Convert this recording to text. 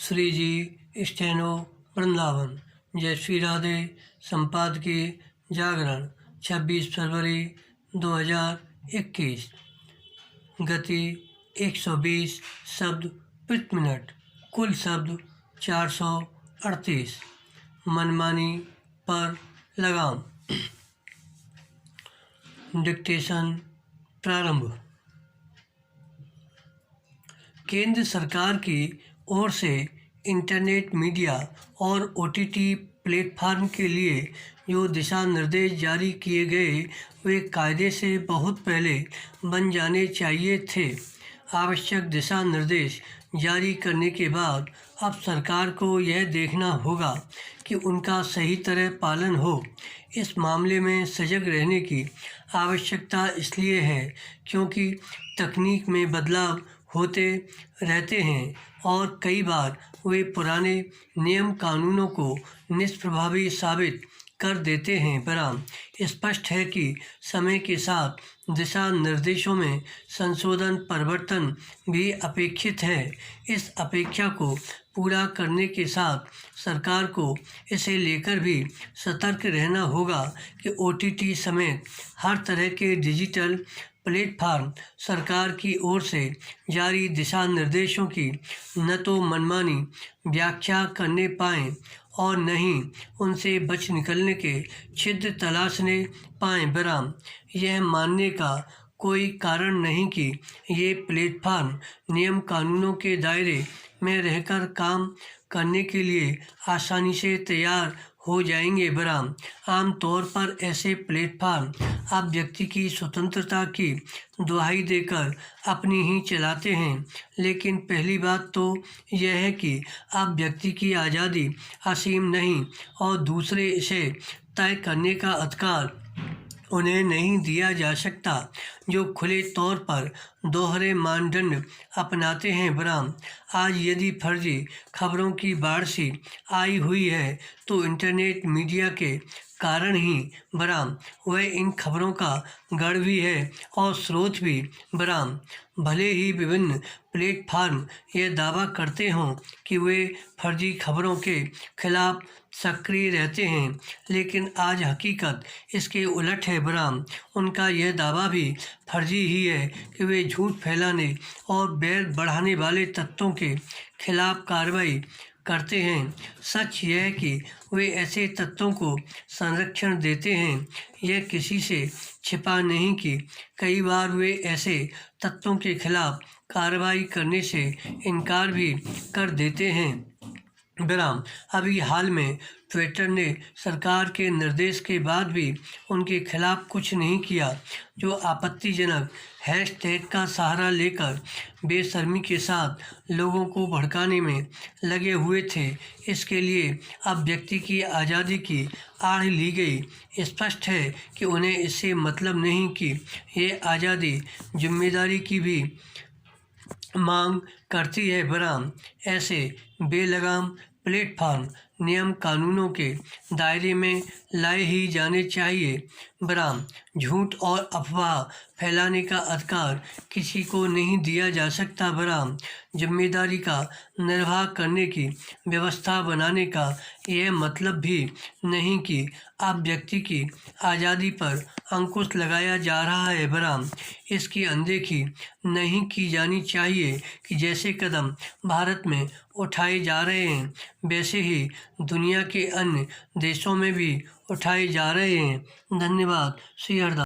श्री जी steno Vrindavan. जय श्री राधे। संपादकीय जागरण 26 फरवरी 2021। गति 120 शब्द प्रति मिनट। कुल शब्द 438। मनमानी पर लगाम। डिक्टेशन प्रारंभ। केंद्र सरकार की ओर से इंटरनेट मीडिया और ओटीटी प्लेटफार्म के लिए जो दिशा निर्देश जारी किए गए वे कायदे से बहुत पहले बन जाने चाहिए थे। आवश्यक दिशा निर्देश जारी करने के बाद अब सरकार को यह देखना होगा कि उनका सही तरह पालन हो। इस मामले में सजग रहने की आवश्यकता इसलिए है क्योंकि तकनीक में बदलाव होते रहते हैं और कई बार वे पुराने नियम कानूनों को निष्प्रभावी साबित कर देते हैं। परिणाम स्पष्ट है कि समय के साथ दिशा निर्देशों में संशोधन परिवर्तन भी अपेक्षित है। इस अपेक्षा को पूरा करने के साथ सरकार को इसे लेकर भी सतर्क रहना होगा कि ओटीटी समेत हर तरह के डिजिटल प्लेटफार्म सरकार की ओर से जारी दिशा निर्देशों की न तो मनमानी व्याख्या करने पाएँ और न ही उनसे बच निकलने के छिद्र तलाशने पाएँ। बराम यह मानने का कोई कारण नहीं कि ये प्लेटफार्म नियम कानूनों के दायरे में रहकर काम करने के लिए आसानी से तैयार हो जाएंगे। बराम आमतौर पर ऐसे प्लेटफार्म अब व्यक्ति की स्वतंत्रता की दुहाई देकर अपनी ही चलाते हैं। लेकिन पहली बात तो यह है कि अब व्यक्ति की आज़ादी असीम नहीं और दूसरे इसे तय करने का अधिकार उन्हें नहीं दिया जा सकता जो खुले तौर पर दोहरे मानदंड अपनाते हैं। बराम आज यदि फर्जी खबरों की बाढ़ सी आई हुई है तो इंटरनेट मीडिया के कारण ही। बराम वह इन खबरों का गढ़ भी है और स्रोत भी। बराम भले ही विभिन्न प्लेटफार्म यह दावा करते हों कि वे फर्जी खबरों के खिलाफ सक्रिय रहते हैं, लेकिन आज हकीकत इसके उलट है। बराम उनका यह दावा भी फर्जी ही है कि वे झूठ फैलाने और बैर बढ़ाने वाले तत्वों के खिलाफ कार्रवाई करते हैं। सच यह है कि वे ऐसे तत्वों को संरक्षण देते हैं। यह किसी से छिपा नहीं कि कई बार वे ऐसे तत्वों के खिलाफ कार्रवाई करने से इनकार भी कर देते हैं। बराम अभी हाल में ट्विटर ने सरकार के निर्देश के बाद भी उनके खिलाफ कुछ नहीं किया। जो आपत्तिजनक हैशटैग का सहारा लेकर बेशर्मी के साथ लोगों को भड़काने में लगे हुए थे, इसके लिए अब व्यक्ति की आज़ादी की आड़ ली गई। स्पष्ट है कि उन्हें इससे मतलब नहीं कि ये आज़ादी जिम्मेदारी की भी मांग करती है। बराम ऐसे बेलगाम प्लेटफार्म नियम कानूनों के दायरे में लाए ही जाने चाहिए। बराम झूठ और अफवाह फैलाने का अधिकार किसी को नहीं दिया जा सकता। बराम जिम्मेदारी का निर्वाह करने की व्यवस्था बनाने का यह मतलब भी नहीं कि अब व्यक्ति की आज़ादी पर अंकुश लगाया जा रहा है। बराम इसकी अनदेखी नहीं की जानी चाहिए कि जैसे कदम भारत में उठाए जा रहे हैं वैसे ही दुनिया के अन्य देशों में भी उठाए जा रहे हैं। धन्यवाद। श्री हरदास।